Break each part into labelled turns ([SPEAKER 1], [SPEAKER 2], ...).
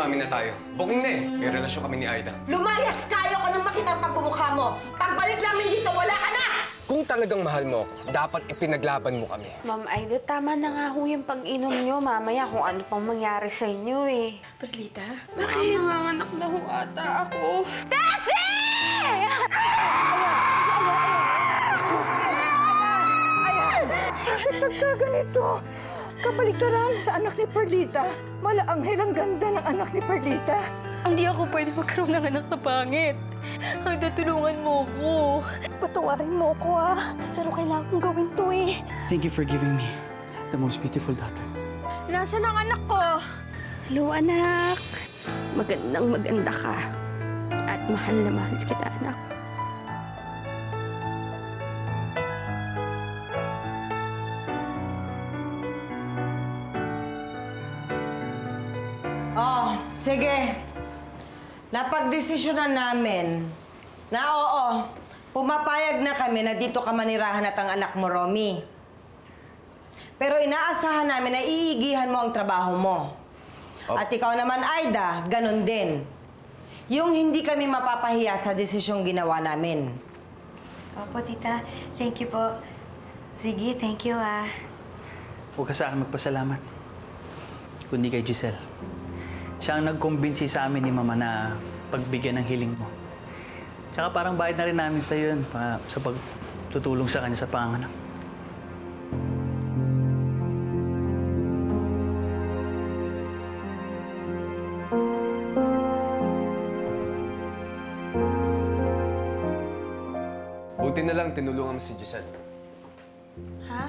[SPEAKER 1] umamin na tayo. Booking na eh. May relasyon kami ni Aida.
[SPEAKER 2] Lumayas ka! Ayoko nang makita ang pagmumukha mo! Pagbalik namin dito, wala ka na!
[SPEAKER 1] Kung talagang mahal mo ako, dapat ipinaglaban mo kami.
[SPEAKER 3] Ma'am Aida, tama na nga ho yung pag-inom nyo. Mamaya kung ano pang mangyari sa inyo eh.
[SPEAKER 2] Perlita?
[SPEAKER 3] Bakit? Nanganganak na ho ata ako.
[SPEAKER 4] Nagkaganito. Kapaligtaran sa anak ni Perlita. Malaanghel ang ganda ng anak ni Perlita.
[SPEAKER 5] Hindi ako pwede magkaroon ng anak na pangit. Aida, tulungan mo ko.
[SPEAKER 4] Patawarin mo ko pero kailangan kong gawin to eh.
[SPEAKER 6] Thank you for giving me the most beautiful daughter.
[SPEAKER 5] Nasaan ang anak ko?
[SPEAKER 3] Hello, anak. Magandang maganda ka. At mahal na mahal kita, anak.
[SPEAKER 2] Oh, sige. Napagdesisyonan namin na oo, pumapayag na kami na dito ka manirahan at ang anak mo, Romy. Pero inaasahan namin na iigihan mo ang trabaho mo. At ikaw naman, Aida, ganun din. Yung hindi kami mapapahiya sa desisyong ginawa namin.
[SPEAKER 7] Opo, tita. Thank you po. Sige, thank you
[SPEAKER 6] Huwag ka sa akin magpasalamat. Kundi kay Giselle. Siya ang nag-convince sa amin ni Mama na pagbigyan ng hiling mo. Tsaka parang bayad na rin namin sa yun sa pagtutulong sa kanya sa panganak.
[SPEAKER 1] Buti na lang tinulungan mo si Giselle.
[SPEAKER 7] Ha?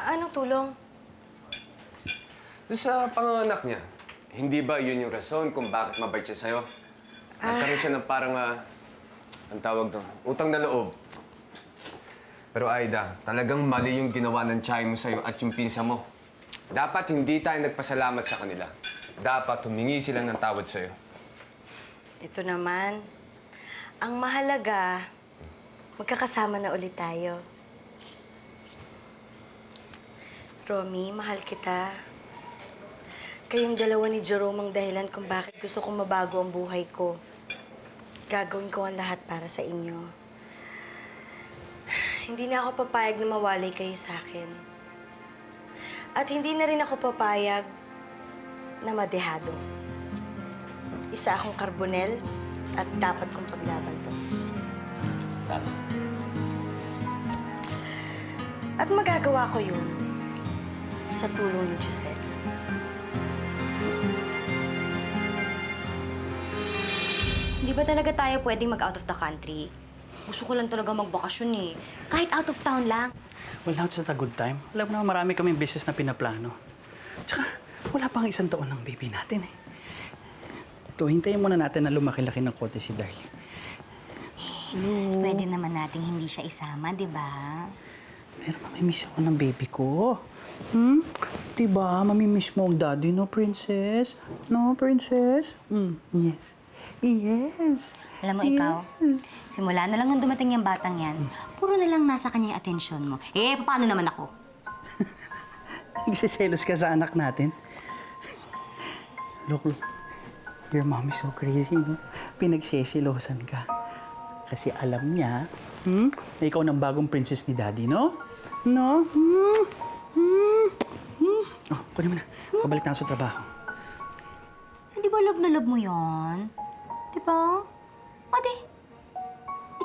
[SPEAKER 7] Anong tulong?
[SPEAKER 1] Doon sa panganganak niya, hindi ba yun yung rason kung bakit mabait siya sa'yo? Nagkaroon siya ng parang, ang tawag doon, utang na loob. Pero Aida, talagang mali yung ginawa ng tiyahin mo sa'yo at yung pinsa mo. Dapat hindi tayo nagpasalamat sa kanila. Dapat humingi sila ng tawad sa'yo.
[SPEAKER 7] Ito naman. Ang mahalaga, magkakasama na ulit tayo. Romy, mahal kita. Kayong dalawa ni Jerome ang dahilan kung bakit gusto kong mabago ang buhay ko. Gagawin ko ang lahat para sa inyo. Hindi na ako papayag na mawalay kayo sa akin. At hindi na rin ako papayag na madehado. Isa akong karbonel at dapat kong paglaban to.
[SPEAKER 1] Dapat.
[SPEAKER 7] At magagawa ko yun sa tulong ni Giselle.
[SPEAKER 5] Hindi ba talaga tayo pwedeng mag-out of the country? Gusto ko lang talaga magbakasyon eh. Kahit out of town lang.
[SPEAKER 6] Well, now it's not a good time. Alam mo naman, marami kaming business na pinaplano. Tsaka, wala pang 1 taon ng baby natin eh. Ito, hintayin muna natin na lumaki-laki ng kote si Darling.
[SPEAKER 5] Pwede naman nating hindi siya isama, di ba?
[SPEAKER 6] Pero mamimiss ako ng baby ko. Diba? Mamimiss mo ang daddy, no, princess? No, princess? Yes. Yes.
[SPEAKER 5] Alam mo, ikaw, simula na lang nung dumating yung batang yan, puro na lang nasa kanya yung atensyon mo. Eh, paano naman ako?
[SPEAKER 6] Nagsiselos ka sa anak natin. Look. Your mom is so crazy, no? Pinagsisilosan ka. Kasi alam niya, na ikaw ng bagong princess ni daddy, no? No? Oh, kunin mo na. Pabalik na ako sa trabaho.
[SPEAKER 5] Di ba love na love mo yon? Di ba? O di,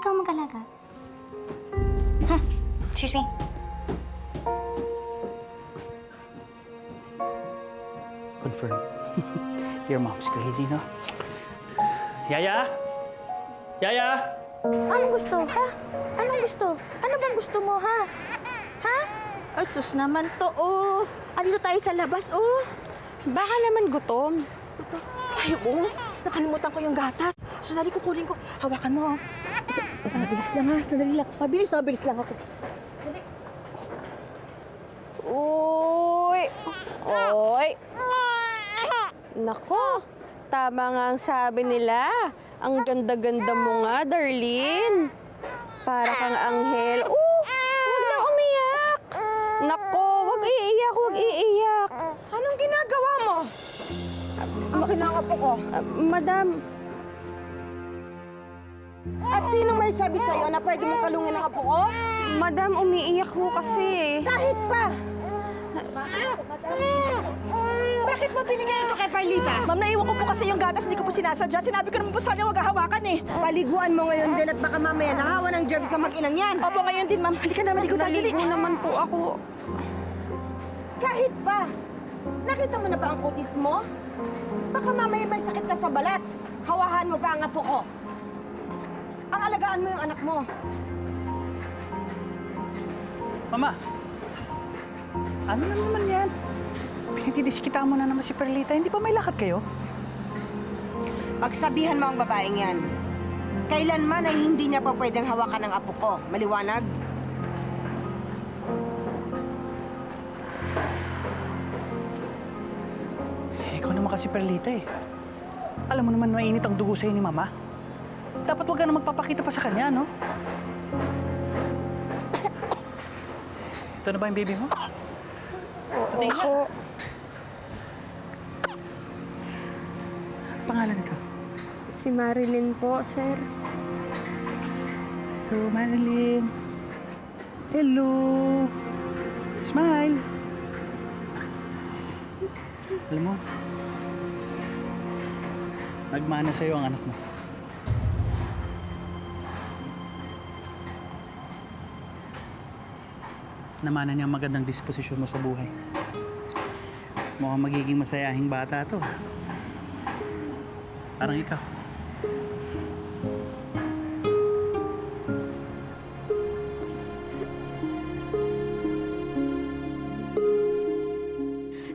[SPEAKER 5] ikaw mag-alaga. Excuse me.
[SPEAKER 6] Confirm. Your mom's crazy, no? Yaya? Yaya?
[SPEAKER 4] Anong gusto, ha? Anong gusto? Ano bang gusto mo, ha? Ha? Ay, sus naman to, oh. Andito tayo sa labas, oh.
[SPEAKER 3] Baka naman gutom.
[SPEAKER 4] Ito. Ay, oo. Nakalimutan ko yung gatas. Sandali, kukunin ko. Hawakan mo, oh. Mabilis lang, ha? Sandali lang. Mabilis lang ako. Sandali.
[SPEAKER 3] Uy! Oy! Nako, tama nga ang sabi nila. Ang ganda-ganda mo nga, Darlene. Para kang anghel. Huwag na umiyak. Nako, huwag iiyak.
[SPEAKER 2] Anong ginagawa mo? Akin na ang apo ko.
[SPEAKER 3] Madam,
[SPEAKER 2] At sino may sabi sa'yo na pwede mong kalungin ang apo ko?
[SPEAKER 3] madam, umiiyak ho kasi.
[SPEAKER 2] Kahit pa! Bakit mo binigay ito kay Parlita?
[SPEAKER 4] Ma'am, naiwan ko po kasi yung gatas, hindi ko po sinasadya. Sinabi ko naman po sa kanya huwag hahawakan eh.
[SPEAKER 2] Paliguan mo ngayon din at baka mamaya nahawa ng germs sa mag-inang yan.
[SPEAKER 4] Opo, ngayon din, ma'am. Halika na, maligo tayo. Dali.
[SPEAKER 3] Naligo naman po ako.
[SPEAKER 2] Kahit pa! Nakita mo na ba ang kutis mo? Baka mamaya may sakit ka sa balat. Hawahan mo pa ang apo ko. Ang alagaan mo yung anak mo.
[SPEAKER 6] Mama, ano na naman yan? Pinagdidiskita mo na naman si Perlita. Hindi ba may lakad kayo?
[SPEAKER 2] Pagsabihan mo ang babaeng yan. Kailanman ay hindi niya pa pwedeng hawakan ang apo ko. Maliwanag?
[SPEAKER 6] Ikaw naman kasi Perlita eh. Alam mo naman mainit ang dugo sa'yo ni Mama. Dapat huwag ka na magpapakita pa sa kanya, no? Ito na ba yung baby mo? Patingin nga. Ano pangalan nito?
[SPEAKER 3] Si Marilyn po, sir.
[SPEAKER 6] Hello, Marilyn. Hello. Smile. Alam mo, nagmana sa'yo ang anak mo. Namana niya ang magandang disposisyon mo sa buhay. Mukhang magiging masayahing bata to. Parang ikaw.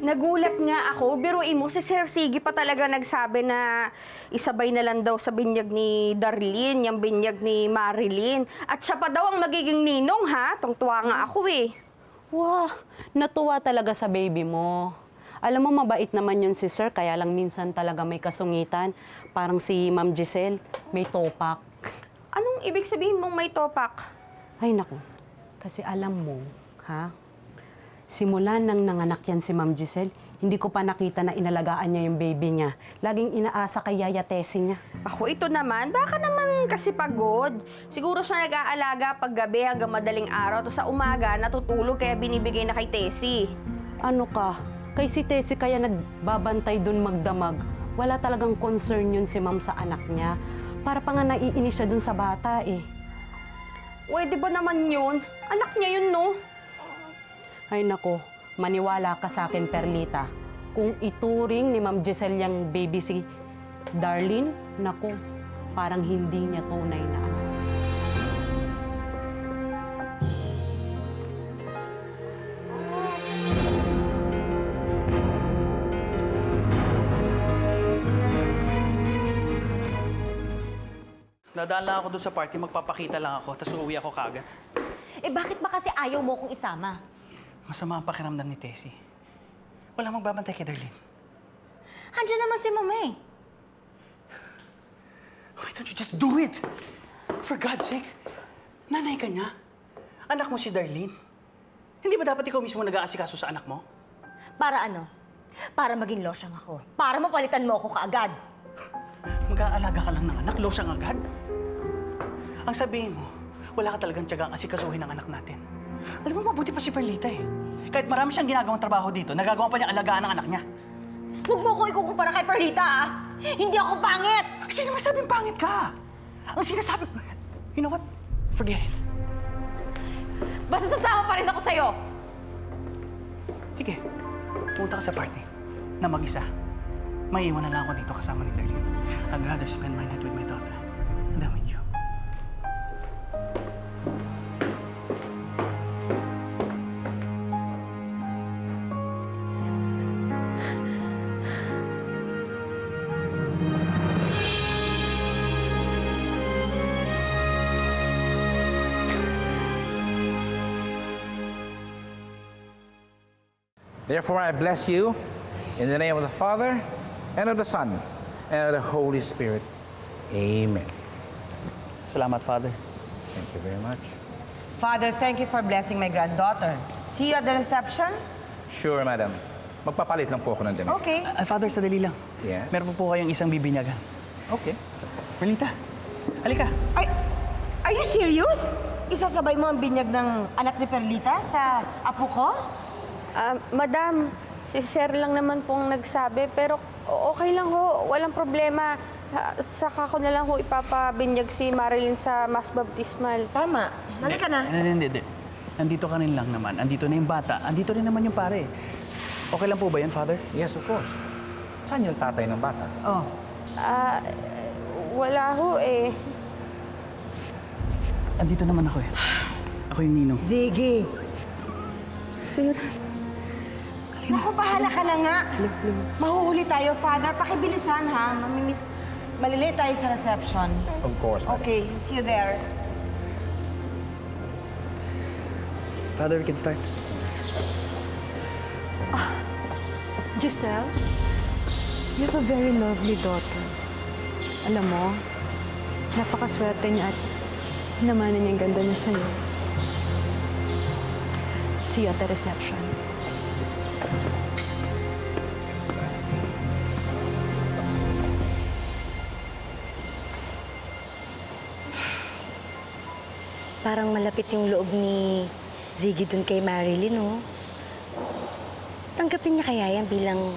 [SPEAKER 3] Nagulat nga ako. Biruin mo, si Sir Sige pa talaga nagsabi na isabay na lang daw sa binyag ni Darlene, yung binyag ni Marilyn. At siya pa daw ang magiging ninong, ha? Tungtuwa nga ako eh.
[SPEAKER 8] Wah, natuwa talaga sa baby mo. Alam mo, mabait naman yun si Sir, kaya lang minsan talaga may kasungitan. Parang si Ma'am Giselle, may topak.
[SPEAKER 3] Anong ibig sabihin mong may topak?
[SPEAKER 8] Ay, naku. Kasi alam mo, ha? Simula nang nanganak yan si Ma'am Giselle, hindi ko pa nakita na inalagaan niya yung baby niya. Laging inaasa kay Yaya Tessie niya.
[SPEAKER 3] Ako ito naman, baka naman kasi pagod. Siguro siya nag-aalaga pag gabi hanggang madaling araw, to sa umaga natutulog kaya binibigay na kay Tessie.
[SPEAKER 8] Ano ka? Kay si Tessie kaya nagbabantay dun magdamag. Wala talagang concern yun si Ma'am sa anak niya. Para pa nga naiinis siya dun sa bata eh.
[SPEAKER 3] Pwede ba naman yun? Anak niya yun, no?
[SPEAKER 8] Ay nako, maniwala ka sa akin, Perlita. Kung ituring ni Ma'am Giselle yung baby si Darlene, nako, parang hindi niya tunay na anak.
[SPEAKER 6] Dadaan lang ako doon sa party, magpapakita lang ako, tapos uuwi ako kaagad.
[SPEAKER 5] Eh bakit ba kasi ayaw mo kong isama?
[SPEAKER 6] Masama ang pakiramdam ni Tessie. Wala magbabantay kay Darlene.
[SPEAKER 5] Andiyan naman si Mama eh.
[SPEAKER 6] Why don't you just do it? For God's sake. Nanay ka niya. Anak mo si Darlene. Hindi ba dapat ikaw mismo nag-aasikaso sa anak mo?
[SPEAKER 5] Para ano? Para maging losyang ako. Para mapalitan mo ako kaagad.
[SPEAKER 6] Mag-aalaga ka lang ng anak, losyang agad. Ang sabihin mo, wala ka talagang tiyagang asikasuhin ng anak natin. Alam mo, mabuti pa si Perlita eh. Kahit marami siyang ginagawang trabaho dito, nagagawa pa niyang alagaan ng anak niya.
[SPEAKER 5] Huwag mo ko ikukumpara kay Perlita, ah! Hindi ako pangit!
[SPEAKER 6] Sino masabing pangit ka? Ang sinasabi... You know what? Forget it.
[SPEAKER 5] Basta sasama pa rin ako sa'yo!
[SPEAKER 6] Sige, pumunta ka sa party na mag-isa. Maiiwan na lang ako dito kasama ni Darlene. I'd rather spend my night with my daughter than with you.
[SPEAKER 9] Therefore, I bless you in the name of the Father, and of the Son, and of the Holy Spirit. Amen.
[SPEAKER 6] Salamat, Father.
[SPEAKER 9] Thank you very much.
[SPEAKER 2] Father, thank you for blessing my granddaughter. See you at the reception?
[SPEAKER 9] Sure, madam. Magpapalit lang po ako ng damit.
[SPEAKER 2] Okay.
[SPEAKER 6] Father, sadali lang.
[SPEAKER 9] Yes?
[SPEAKER 6] Meron po kayong isang bibinyagan.
[SPEAKER 9] Okay.
[SPEAKER 6] Perlita, halika.
[SPEAKER 2] Ay, are you serious? Isasabay mo ang binyag ng anak ni Perlita sa apo ko?
[SPEAKER 3] Madam, si Sir lang naman pong nagsabi, pero okay lang ho, walang problema. Saka ko na lang ho ipapabinyag si Marilyn sa Mass Baptismal.
[SPEAKER 2] Tama. Halika na.
[SPEAKER 6] Hindi. Andito ka rin lang naman. Andito na yung bata. Andito rin naman yung pare. Okay lang po ba yan, Father?
[SPEAKER 9] Yes, of course. Saan yung tatay ng bata?
[SPEAKER 2] Oh.
[SPEAKER 3] Wala ho eh.
[SPEAKER 6] Andito naman ako eh. Ako yung ninong.
[SPEAKER 2] Ziggy.
[SPEAKER 3] Sir,
[SPEAKER 2] Naku, bahala ka na nga. Mahuhuli tayo, Father. Pakibilisan, ha? Malilate tayo sa reception.
[SPEAKER 9] Of course. madam.
[SPEAKER 2] Okay, see you there.
[SPEAKER 6] Father, we can start.
[SPEAKER 8] Giselle, you have a very lovely daughter. Alam mo, napakaswerte niya at namanan niya ang ganda niya sa'yo. See you at the reception.
[SPEAKER 7] Parang malapit yung loob ni Ziggy dun kay Marilyn, oh. Tanggapin niya kaya yan bilang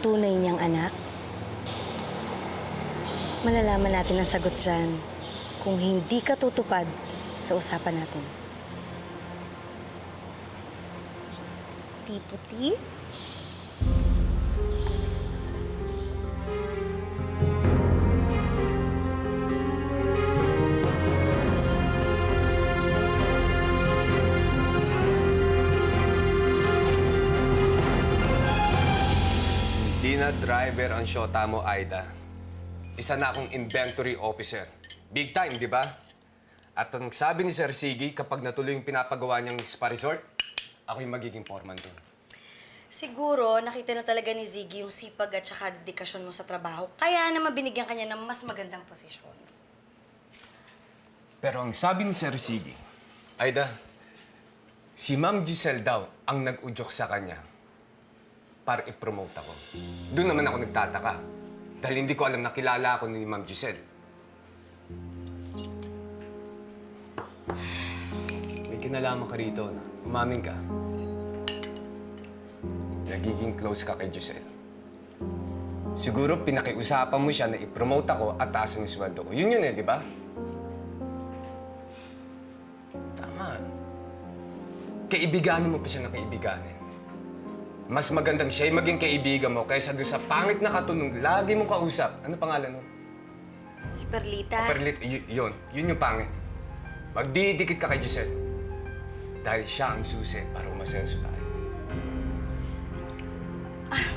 [SPEAKER 7] tunay niyang anak? Malalaman natin ang sagot dyan kung hindi ka tutupad sa usapan natin. Puti-puti?
[SPEAKER 1] Hindi na driver ang shota mo, Aida. Isa na akong inventory officer. Big time, di ba? At ang sabi ni Sir Siggy, kapag natuloy yung pinapagawa niyang spa resort, ako yung magiging foreman doon.
[SPEAKER 7] Siguro, nakita na talaga ni Ziggy yung sipag at saka dedikasyon mo sa trabaho. Kaya naman binigyan kanya ng mas magandang posisyon.
[SPEAKER 1] Pero ang sabi ni Sir Siggy, Aida, si Ma'am Giselle daw ang nag-udyok sa kanya para i-promote ako. Doon naman ako nagtataka. Dahil hindi ko alam na kilala ako ni Ma'am Giselle. May kinalaman ka rito na umamin ka. Nagiging close ka kay Giselle. Siguro pinakiusapan mo siya na i-promote ako at taasan yung sweldo ko. Yun eh, di ba? Tama. Kaibiganin mo pa siya ng kaibiganin. Mas magandang siya maging kaibigan mo kaysa doon sa pangit na katunong lagi mong kausap. Ano pangalan nun?
[SPEAKER 7] Si Perlita.
[SPEAKER 1] Yun yung pangit. Magdidikit ka kay Giselle. Dahil siya ang susi para umasenso tayo.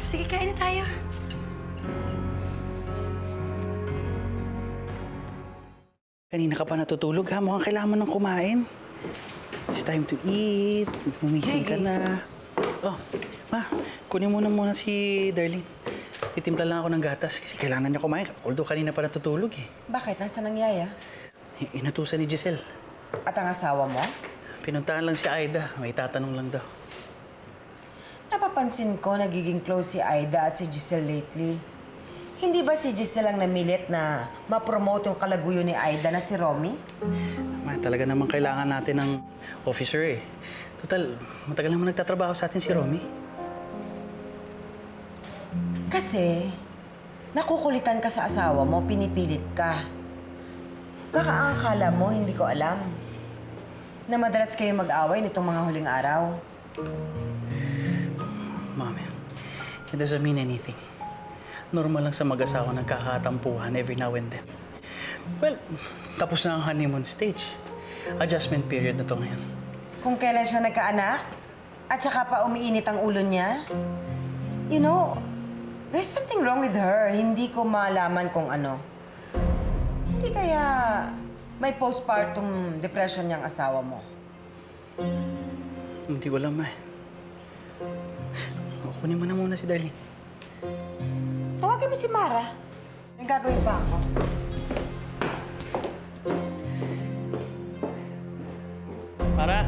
[SPEAKER 7] Sige, kain na tayo.
[SPEAKER 6] Kanina ka pa natutulog ha? Mukhang kailangan mo nang kumain. It's time to eat. Humihin ka na. Oh, ma, kunin mo na muna si Darling. Titimpla lang ako ng gatas kasi kailangan niya kumain. Although kanina pa natutulog eh.
[SPEAKER 2] Bakit? Nasaan ang yaya?
[SPEAKER 6] Inutusan ni Giselle.
[SPEAKER 2] At ang asawa mo?
[SPEAKER 6] Pinuntahan lang si Aida. May tatanong lang daw.
[SPEAKER 2] Napapansin ko nagiging close si Aida at si Giselle lately. Hindi ba si Giselle ang namilit na ma-promote yung kalaguyo ni Aida na si Romy?
[SPEAKER 6] Ma, talaga naman kailangan natin ng officer eh. Total, matagal naman nagtatrabaho sa atin si Romy.
[SPEAKER 2] Kasi, nakukulitan ka sa asawa mo, pinipilit ka. Baka ang akala mo, hindi ko alam, na madalas kayo mag-away nitong mga huling araw.
[SPEAKER 6] Mami, it doesn't mean anything. Normal lang sa mag-asawa nagkakatampuhan every now and then. Well, tapos na ang honeymoon stage. Adjustment period na to ngayon.
[SPEAKER 2] Kung kailan siya nagkaanak, at saka pa umiinit ang ulo niya, you know, there's something wrong with her. Hindi ko malaman kung ano. Hindi kaya may postpartum depression niyang asawa mo.
[SPEAKER 6] Hindi ko alam eh. Kunin mo na muna si Darling.
[SPEAKER 2] Tawagin mo si Mara. May gagawin pa ako.
[SPEAKER 6] Mara!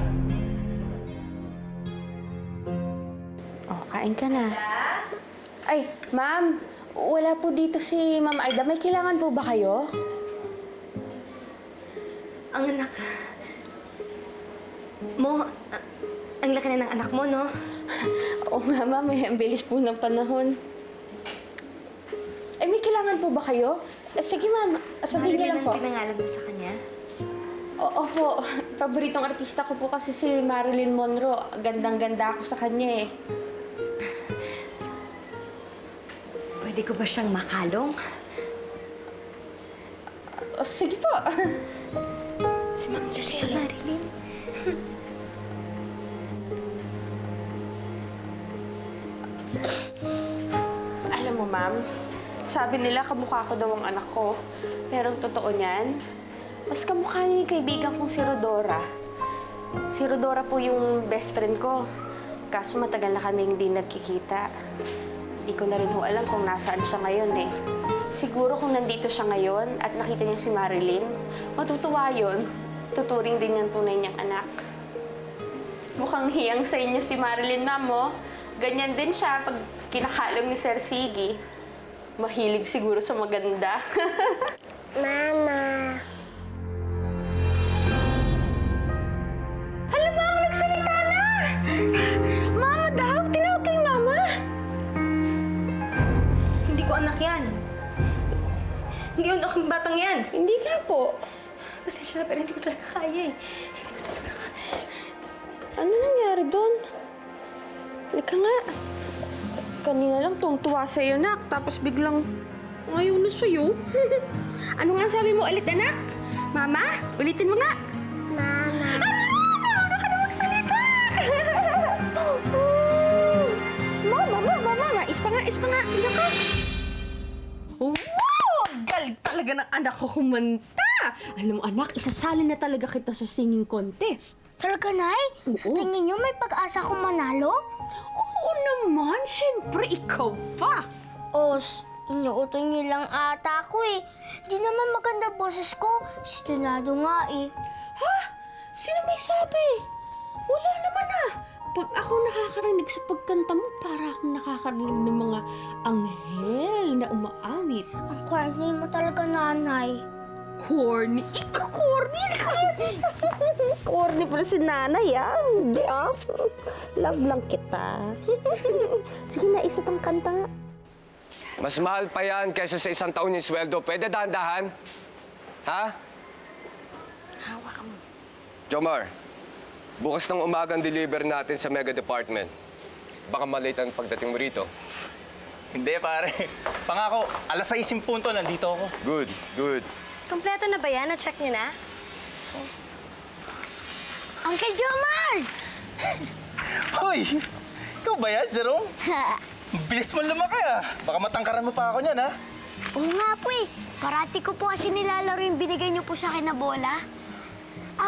[SPEAKER 3] Okay. Kumain ka na. Ay, ma'am. Wala po dito si Ma'am Aida. May kailangan po ba kayo?
[SPEAKER 7] Ang anak mo, ang laki na ng anak mo, no?
[SPEAKER 3] Oo nga, ma'am. Ang bilis po ng panahon. Ay, may kailangan po ba kayo? Sige, ma'am. Sabihin niyo lang po.
[SPEAKER 7] Marilyn ang pinangalan mo sa kanya?
[SPEAKER 3] Oo po. Paboritong artista ko po kasi si Marilyn Monroe. Gandang-ganda ako sa kanya eh.
[SPEAKER 7] Pwede ko ba siyang makalong?
[SPEAKER 3] Sige po.
[SPEAKER 7] Si Ma'am Giselle. Marilyn.
[SPEAKER 3] Alam mo, ma'am, sabi nila kamukha ko daw ang anak ko. Pero ang totoo niyan, mas kamukha niya yung kaibigan kong si Rodora. Si Rodora po yung best friend ko. Kaso matagal na kami hindi nagkikita. Hindi ko na rin ho alam kung nasaan siya ngayon eh. Siguro kung nandito siya ngayon at nakita niya si Marilyn, matutuwa yun. Tuturing din niyang tunay niyang anak. Mukhang hiyang sa inyo si Marilyn, ma'am, oh. Ganyan din siya pag kinakalong ni Sir Siggy. Mahilig siguro sa maganda.
[SPEAKER 5] Mama.
[SPEAKER 3] Hala, mama, nagsalita na! Mama daw, tinawag kay mama.
[SPEAKER 7] Hindi ko anak yan. Hindi ko anak ang batang yan.
[SPEAKER 3] Hindi nga po.
[SPEAKER 7] Pasensya na, pero hindi ko talaga kaya eh. Hindi ko talaga kaya.
[SPEAKER 3] Ano nangyari doon? Halika nga. Kanina lang tuwang-tuwa sa'yo, nak. Tapos biglang ayaw na sa'yo. Ano nga sabi mo ulit, anak? Mama, ulitin mo nga.
[SPEAKER 5] Mama.
[SPEAKER 3] Ano ka na magsalita? Mama. Ispa nga. Tingnan ka. Wow! Galing talaga ng anak ko kumanta. Alam mo, anak, isasali na talaga kita sa singing contest.
[SPEAKER 5] Talaga, Nay? Sa tingin niyo may pag-asa kong manalo?
[SPEAKER 3] Oo naman, siyempre ikaw pa.
[SPEAKER 5] Os, inuutoy niyo lang ata ako eh. Di naman maganda boses ko. Sintonado nga eh.
[SPEAKER 3] Ha? Sino may sabi? Wala naman ah. Pag ako nakakarinig sa pagkanta mo, para akong nakakarinig ng mga anghel na umaawit.
[SPEAKER 5] Ang corny mo talaga, Nanay.
[SPEAKER 3] Corny? Ikaw corny? Corny pala si nanay ah. Hindi ah. Love lang kita. Sige na, isa pang kanta nga.
[SPEAKER 1] Mas mahal pa yan kaysa sa isang taon yung sweldo. Pwede dahan-dahan? Ha?
[SPEAKER 7] Hawak mo.
[SPEAKER 1] Jomar, bukas ng umagang deliver natin sa mega department. Baka malate ang pagdating mo rito.
[SPEAKER 6] Hindi, pare. Pangako, 6:00 punto, nandito ako.
[SPEAKER 1] Good.
[SPEAKER 7] Kompleto na ba yan? Na-check niyo na?
[SPEAKER 5] Uncle Jomar!
[SPEAKER 6] Hoy! Ikaw ba yan, Jerome? Bilis mo lumaki ah. Baka matangkaran mo pa ako niyan, ha?
[SPEAKER 5] Oo nga po eh. Parati ko po kasi nilalaro yung binigay niyo po sa akin na bola.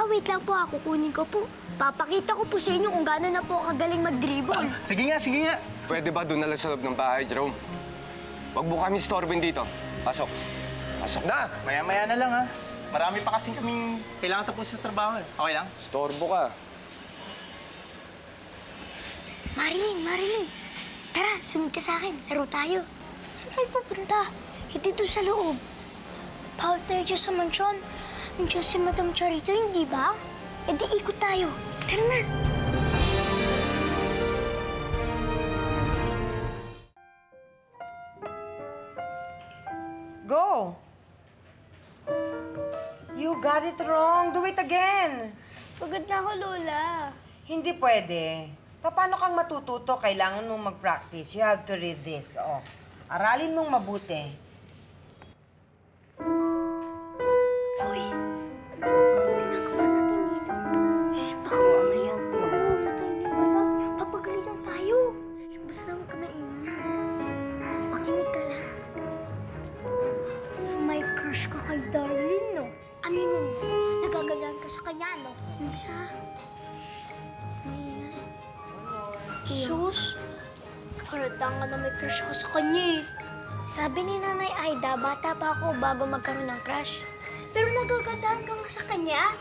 [SPEAKER 5] Wait lang po, kukunin ko po. Papakita ko po sa inyo kung gano'n na po kagaling mag-dribble.
[SPEAKER 6] Sige nga.
[SPEAKER 1] Pwede ba doon na lang sa loob ng bahay, Jerome? Huwag mo kami storbin dito. Pasok na!
[SPEAKER 6] Maya-maya na lang, ha? Marami pa kasing kaming kailangan tapos sa trabaho, eh. Okay lang?
[SPEAKER 1] Storbo ka.
[SPEAKER 5] Marilyn. Tara, sunod ka sa akin. Laro tayo. Saan tayo pupunta? Hindi doon sa loob. Bawal tayo dyan sa mansyon. Nandiyan si Madam Charito, hindi ba? E di ikot tayo. Tara na.
[SPEAKER 2] Go! You got it wrong. Do it again.
[SPEAKER 5] Pagod na ako, Lola.
[SPEAKER 2] Hindi pwede. Paano kang matututo? Kailangan mong mag-practice. You have to read this. Oh. Aralin mong mabuti.
[SPEAKER 5] Uy, ginagawa natin dito. Baka mamaya, magulat tayo ni Madam. Papagalitan tayo. Basta huwag ka maingay. Makinig ka lang. May crush ka kay Darlene, no? Ano yun? Nagagalahan ka sa kanya, no? Hindi, ha? Sus, karata nga na may crush ako sa kanya eh. Sabi ni Nanay Aida, bata pa ako bago magkaroon ng crush. Pero nagagandahan ka nga sa kanya.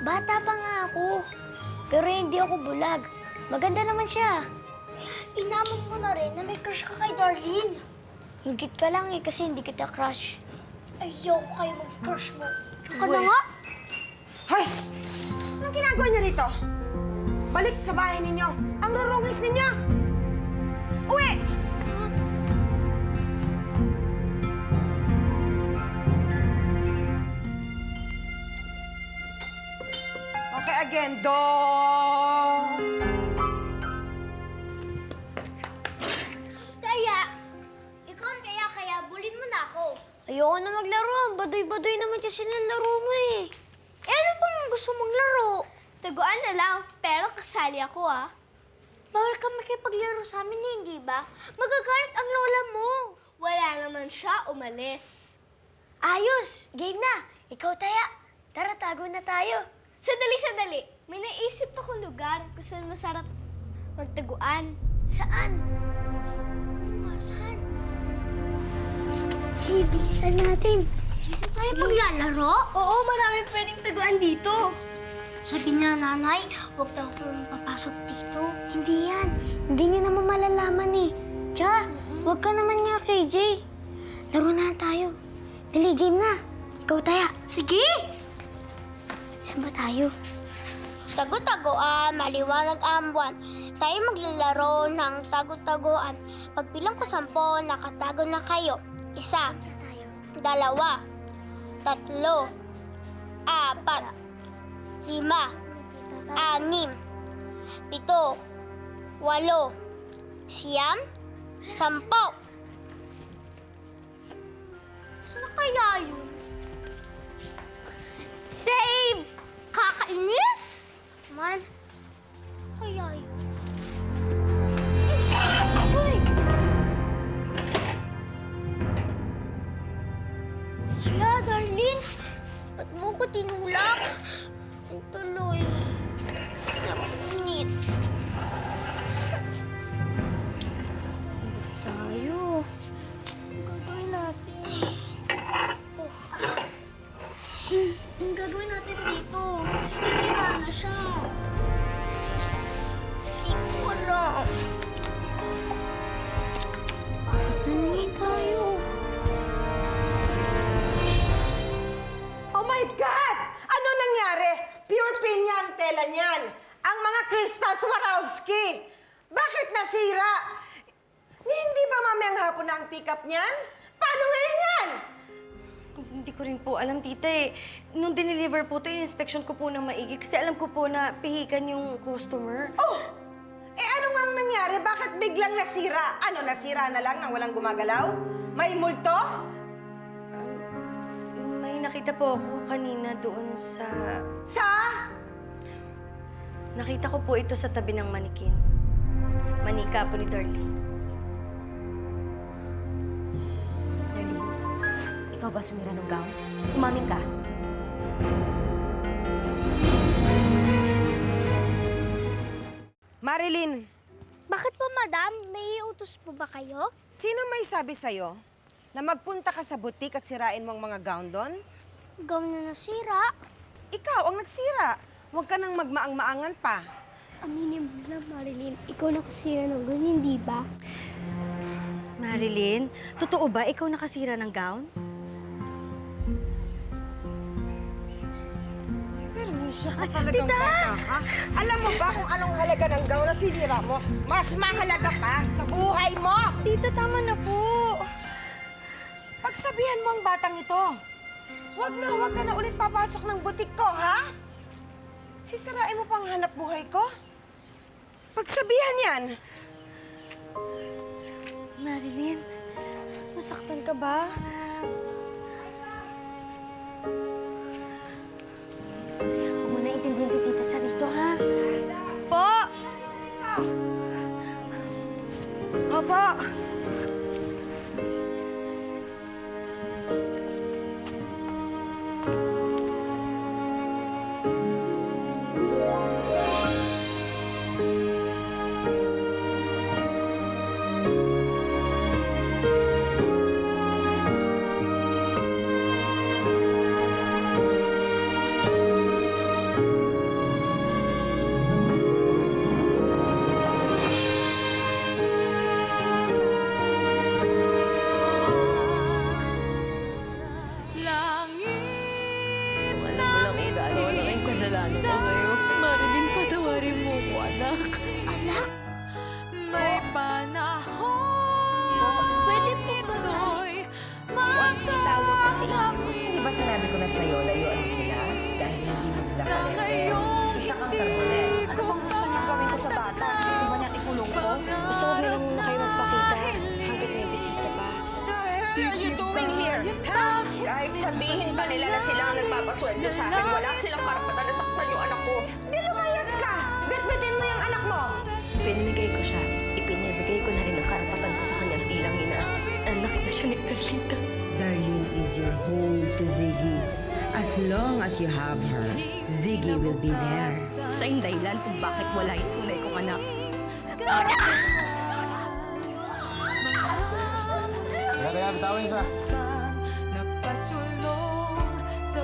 [SPEAKER 5] Bata pa nga ako. Pero hindi ako bulag. Maganda naman siya. Inamon mo na rin na may crush ka kay Darlene. Higit ka lang eh kasi hindi kita crush. Ayoko kayo mag-crush mo. Diyan ka na nga.
[SPEAKER 2] Hush! Anong ginagawa niyo rito? Balik sa bahay ninyo. Ang rurungis ninyo! Uwi! Okay, again. Do!
[SPEAKER 5] Kaya, ikaw kaya bulin mo na ako. Ayoko na maglaro. Baduy-baduy naman kasi ng laro mo eh. Eh, ano pang gusto mong laro? Taguan na lang, pero kasali ako ah. Bawal ka makipaglaro sa amin eh, hindi ba? Magagalit ang lola mo. Wala naman siya, umalis. Ayos, game na. Ikaw taya. Tara, tago na tayo. Sandali. May naisip akong lugar kung saan masarap magtaguan. Saan? Saan? Hey, bilisan natin. Dito tayo maglalaro? Oo, marami pwedeng taguan dito. Sabi niya, nanay, huwag daw akong papasok dito. Hindi yan. Hindi niya naman malalaman eh. Tiya, huwag ka naman niya, KJ. Laro na tayo. Dali, game na. Ikaw taya. Sige! Saan ba tayo? Tago-tagoan, maliwanag ang buwan. Tayo maglalaro ng tago-tagoan. Pagbilang ko 10, nakatago na kayo. 1, 2, 3, 4, 5, 6, 7, 8, 9, 10. Saan na kaya yun? Save! Kakainis? Man, kaya yun? Uy! Hala, Darlene! Ba't mo ko tinulak? Ang tuloy. Nakunit. Tayo. Ang gagawin natin? Ang gagawin natin dito? Isira na siya. Hindi ko alam. Nanangin tayo.
[SPEAKER 2] Oh my God! Ano nangyari? Pure pinya ang tela niyan. Ang mga kristal Swarovski. Bakit nasira? Hindi ba mamayang hapon na ang pick-up niyan? Paano ngayon yan?
[SPEAKER 7] Hindi ko rin po alam, tita eh. Nung dineliver po ito, in-inspection ko po ng maigi kasi alam ko po na pihikan yung customer.
[SPEAKER 2] Oh! Eh ano nga ang nangyari? Bakit biglang nasira? Ano, nasira na lang nang walang gumagalaw? May multo?
[SPEAKER 7] May nakita po ako kanina doon sa...
[SPEAKER 2] Sa?
[SPEAKER 7] Nakita ko po ito sa tabi ng manikin. Manika po ni Darlene.
[SPEAKER 2] Ikaw ba sumira ng gown? Umamin ka. Marilyn,
[SPEAKER 5] Bakit po, madam? May utos po ba kayo?
[SPEAKER 2] sino may sabi sa'yo na magpunta ka sa butik at sirain mo ang mga gown doon?
[SPEAKER 5] Gown na nasira.
[SPEAKER 2] Ikaw ang nagsira. Huwag ka nang magmaang-maangan pa.
[SPEAKER 5] Aminin mo lang, Marilyn. Ikaw nakasira ng gown, hindi ba?
[SPEAKER 7] Marilyn, totoo ba ikaw nakasira ng gown?
[SPEAKER 2] Pero Nisha ka talagang bata ka. Alam mo ba kung anong halaga ng gown na sinira mo? Mas mahalaga pa sa buhay mo!
[SPEAKER 7] Tita, tama na po.
[SPEAKER 2] Pagsabihan mo ang batang ito. Huwag ka na ulit papasok ng butik ko, ha? Sisirain mo pang hanap buhay ko? Pagsabihan yan.
[SPEAKER 7] Marilyn, nasaktan ka ba? Huwag mo na intindihin si Tita Charito, ha? Po! Opo!
[SPEAKER 3] na sila ang nagpapasweldo sa akin. Wala silang karapatan na saktan yung anak ko.
[SPEAKER 2] Di lumayas ka! Bitbitin mo yung anak mo!
[SPEAKER 7] Pinamigay ko siya. Ipinibigay ko na rin ang karapatan ko sa kanya bilang ina. Anak na siya ni Perlita.
[SPEAKER 2] Darlene is your home to Ziggy. As long as you have her, Ziggy will be there.
[SPEAKER 3] Siya yung dahilan kung bakit wala yung tunay kong anak.
[SPEAKER 9] Teka, bitawin sa...
[SPEAKER 10] Napasulong sa